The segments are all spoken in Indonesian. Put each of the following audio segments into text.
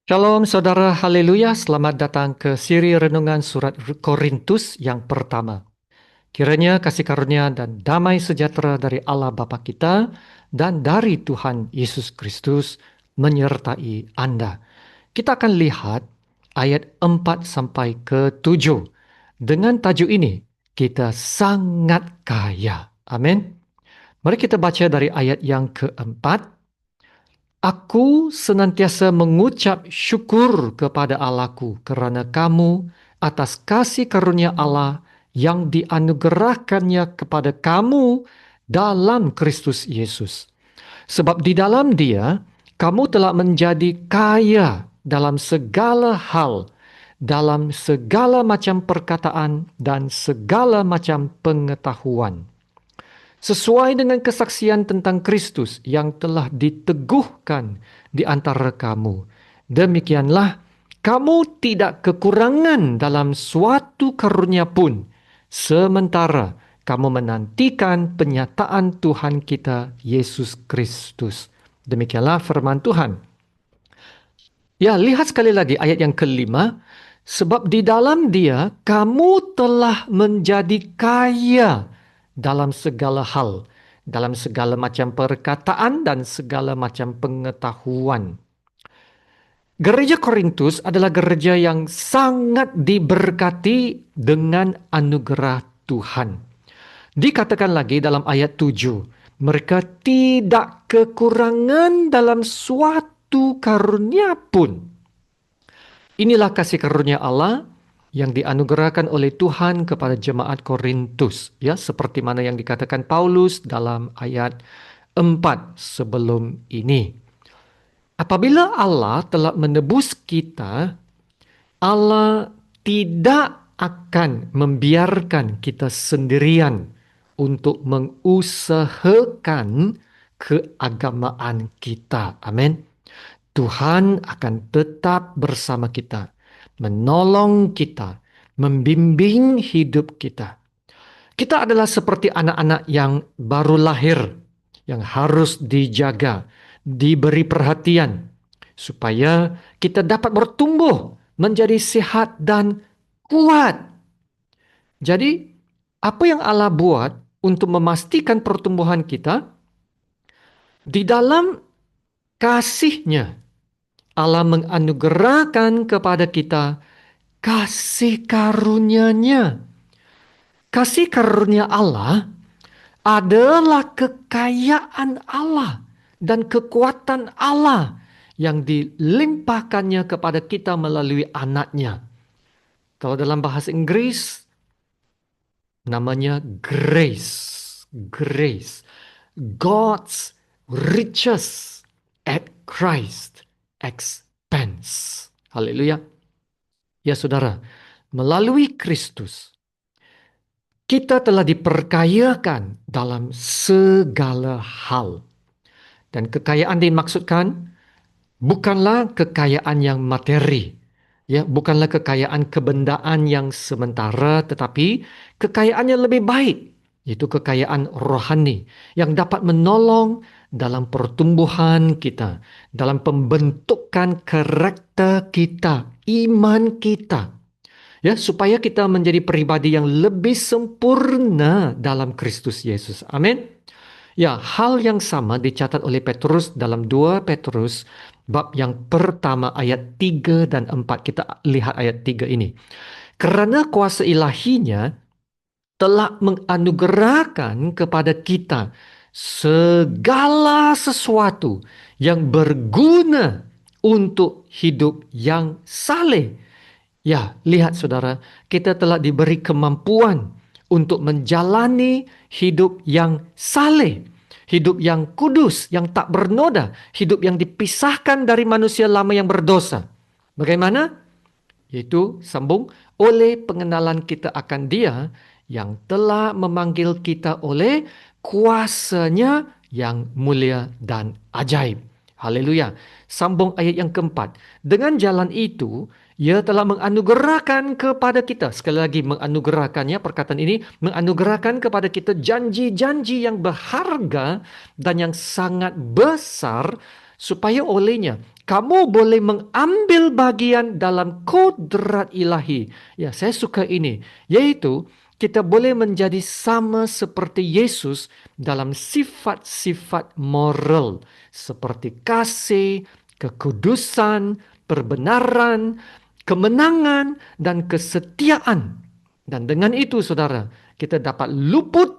Shalom saudara, haleluya, selamat datang ke siri renungan surat Korintus yang pertama. Kiranya kasih karunia dan damai sejahtera dari Allah Bapa kita dan dari Tuhan Yesus Kristus menyertai Anda. Kita akan lihat ayat 4 sampai ke 7. Dengan tajuk ini, kita sangat kaya. Amin. Mari kita baca dari ayat yang keempat. Aku senantiasa mengucap syukur kepada Allahku kerana kamu atas kasih karunia Allah yang dianugerahkannya kepada kamu dalam Kristus Yesus. Sebab di dalam Dia, kamu telah menjadi kaya dalam segala hal, dalam segala macam perkataan dan segala macam pengetahuan, sesuai dengan kesaksian tentang Kristus yang telah diteguhkan di antara kamu. Demikianlah, kamu tidak kekurangan dalam suatu karunia pun, sementara kamu menantikan penyataan Tuhan kita Yesus Kristus. Demikianlah firman Tuhan. Ya, lihat sekali lagi ayat yang kelima. Sebab di dalam Dia kamu telah menjadi kaya dalam segala hal, dalam segala macam perkataan dan segala macam pengetahuan. Gereja Korintus adalah gereja yang sangat diberkati dengan anugerah Tuhan. Dikatakan lagi dalam ayat 7, mereka tidak kekurangan dalam suatu karunia pun. Inilah kasih karunia Allah yang dianugerahkan oleh Tuhan kepada jemaat Korintus, ya, seperti mana yang dikatakan Paulus dalam ayat 4 sebelum ini. Apabila Allah telah menebus kita, Allah tidak akan membiarkan kita sendirian untuk mengusahakan keagamaan kita. Amin. Tuhan akan tetap bersama kita, menolong kita, membimbing hidup kita. Kita adalah seperti anak-anak yang baru lahir, yang harus dijaga, diberi perhatian, supaya kita dapat bertumbuh menjadi sehat dan kuat. Jadi, apa yang Allah buat untuk memastikan pertumbuhan kita? Di dalam kasih-Nya, Allah menganugerahkan kepada kita kasih karunia-Nya. Kasih karunia Allah adalah kekayaan Allah dan kekuatan Allah yang dilimpahkannya kepada kita melalui anak-Nya. Kalau dalam bahasa Inggris, namanya grace. Grace. God's riches at Christ expense. Haleluya. Ya saudara, melalui Kristus, kita telah diperkayakan dalam segala hal. Dan kekayaan dimaksudkan bukanlah kekayaan yang materi, ya, bukanlah kekayaan kebendaan yang sementara, tetapi kekayaan yang lebih baik, yaitu kekayaan rohani yang dapat menolong dalam pertumbuhan kita, dalam pembentukan karakter kita, iman kita, ya, supaya kita menjadi pribadi yang lebih sempurna dalam Kristus Yesus. Amin. Ya, hal yang sama dicatat oleh Petrus dalam 2 Petrus bab yang pertama ayat 3 dan 4. Kita lihat ayat 3 ini. Kerana kuasa ilahinya telah menganugerahkan kepada kita segala sesuatu yang berguna untuk hidup yang saleh. Ya, lihat saudara, kita telah diberi kemampuan untuk menjalani hidup yang saleh, hidup yang kudus, yang tak bernoda, hidup yang dipisahkan dari manusia lama yang berdosa. Bagaimana? Yaitu sambung, oleh pengenalan kita akan Dia yang telah memanggil kita oleh kuasa-Nya yang mulia dan ajaib. Haleluya. Sambung ayat yang keempat. Dengan jalan itu, Ia telah menganugerahkan kepada kita. Sekali lagi menganugerahkannya, perkataan ini menganugerahkan kepada kita janji-janji yang berharga dan yang sangat besar, supaya olehnya kamu boleh mengambil bagian dalam kodrat ilahi. Ya, saya suka ini, yaitu kita boleh menjadi sama seperti Yesus dalam sifat-sifat moral seperti kasih, kekudusan, perbenaran, kemenangan, dan kesetiaan. Dan dengan itu, saudara, kita dapat luput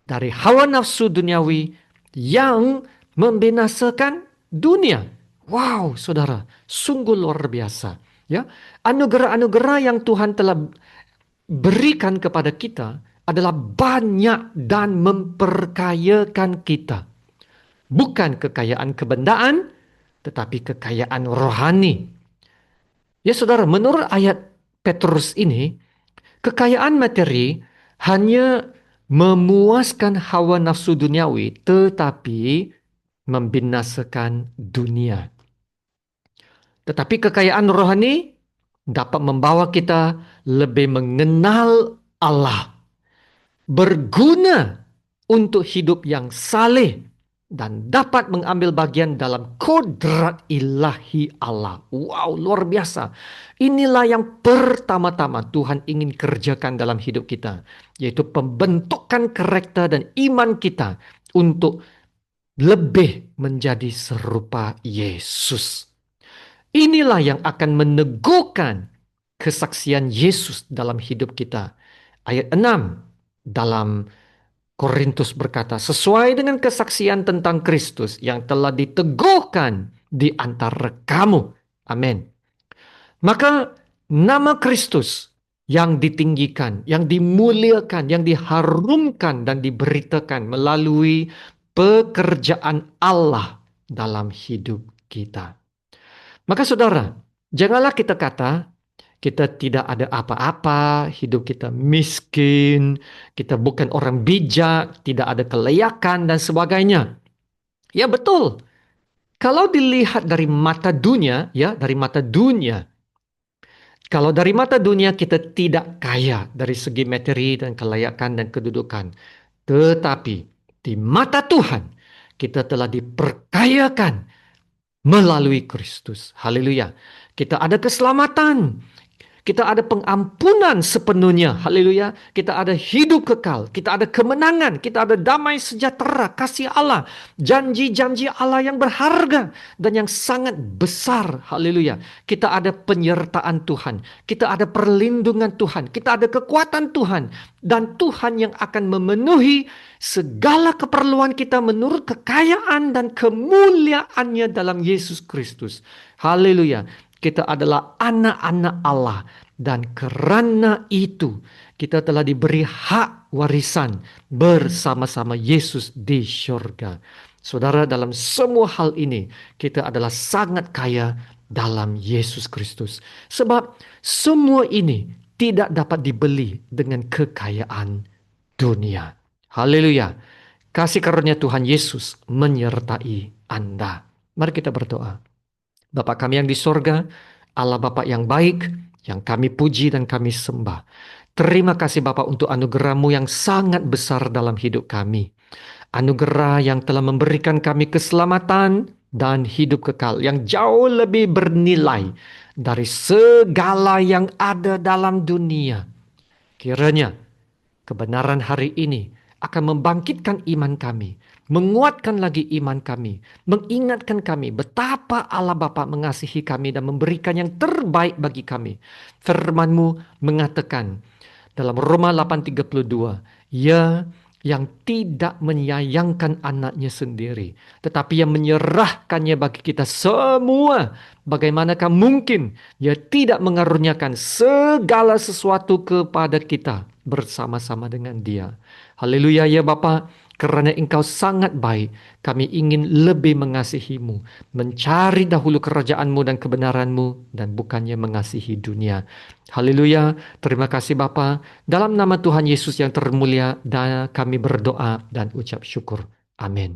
dari hawa nafsu duniawi yang membinasakan dunia. Wow, saudara, sungguh luar biasa. Ya, anugerah-anugerah yang Tuhan telah berikan kepada kita adalah banyak dan memperkayakan kita. Bukan kekayaan kebendaan, tetapi kekayaan rohani. Ya saudara, menurut ayat Petrus ini, kekayaan materi hanya memuaskan hawa nafsu duniawi, tetapi membinasakan dunia. Tetapi kekayaan rohani dapat membawa kita lebih mengenal Allah, berguna untuk hidup yang saleh, dan dapat mengambil bagian dalam kodrat ilahi Allah. Wow, luar biasa. Inilah yang pertama-tama Tuhan ingin kerjakan dalam hidup kita, yaitu pembentukan karakter dan iman kita untuk lebih menjadi serupa Yesus. Inilah yang akan meneguhkan kesaksian Yesus dalam hidup kita. Ayat 6 dalam Korintus berkata, sesuai dengan kesaksian tentang Kristus yang telah diteguhkan di antara kamu. Amin. Maka nama Kristus yang ditinggikan, yang dimuliakan, yang diharumkan dan diberitakan melalui pekerjaan Allah dalam hidup kita. Maka saudara, janganlah kita kata, kita tidak ada apa-apa, hidup kita miskin, kita bukan orang bijak, tidak ada kelayakan dan sebagainya. Ya betul. Kalau dilihat dari mata dunia, ya dari mata dunia. Kalau dari mata dunia kita tidak kaya dari segi materi dan kelayakan dan kedudukan. Tetapi di mata Tuhan kita telah diperkayakan melalui Kristus. Haleluya. Kita ada keselamatan. Kita ada pengampunan sepenuhnya. Haleluya. Kita ada hidup kekal. Kita ada kemenangan. Kita ada damai sejahtera. Kasih Allah. Janji-janji Allah yang berharga. Dan yang sangat besar. Haleluya. Kita ada penyertaan Tuhan. Kita ada perlindungan Tuhan. Kita ada kekuatan Tuhan. Dan Tuhan yang akan memenuhi segala keperluan kita menurut kekayaan dan kemuliaannya dalam Yesus Kristus. Haleluya. Kita adalah anak-anak Allah. Dan karena itu kita telah diberi hak warisan bersama-sama Yesus di syurga. Saudara, dalam semua hal ini kita adalah sangat kaya dalam Yesus Kristus. Sebab semua ini tidak dapat dibeli dengan kekayaan dunia. Haleluya. Kasih karunia Tuhan Yesus menyertai Anda. Mari kita berdoa. Bapa kami yang di sorga, Allah Bapa yang baik, yang kami puji dan kami sembah. Terima kasih Bapa untuk anugerah-Mu yang sangat besar dalam hidup kami. Anugerah yang telah memberikan kami keselamatan dan hidup kekal yang jauh lebih bernilai dari segala yang ada dalam dunia. Kiranya kebenaran hari ini akan membangkitkan iman kami, menguatkan lagi iman kami, mengingatkan kami betapa Allah Bapa mengasihi kami dan memberikan yang terbaik bagi kami. Firman-Mu mengatakan dalam Roma 8:32, ya yang tidak menyayangkan anaknya sendiri, tetapi yang menyerahkannya bagi kita semua, bagaimanakah mungkin ia tidak mengaruniakan segala sesuatu kepada kita bersama-sama dengan Dia. Haleluya ya Bapa, karena Engkau sangat baik, kami ingin lebih mengasihi-Mu, mencari dahulu kerajaan-Mu dan kebenaran-Mu, dan bukannya mengasihi dunia. Haleluya, terima kasih Bapa. Dalam nama Tuhan Yesus yang termulia, dan kami berdoa dan ucap syukur. Amin.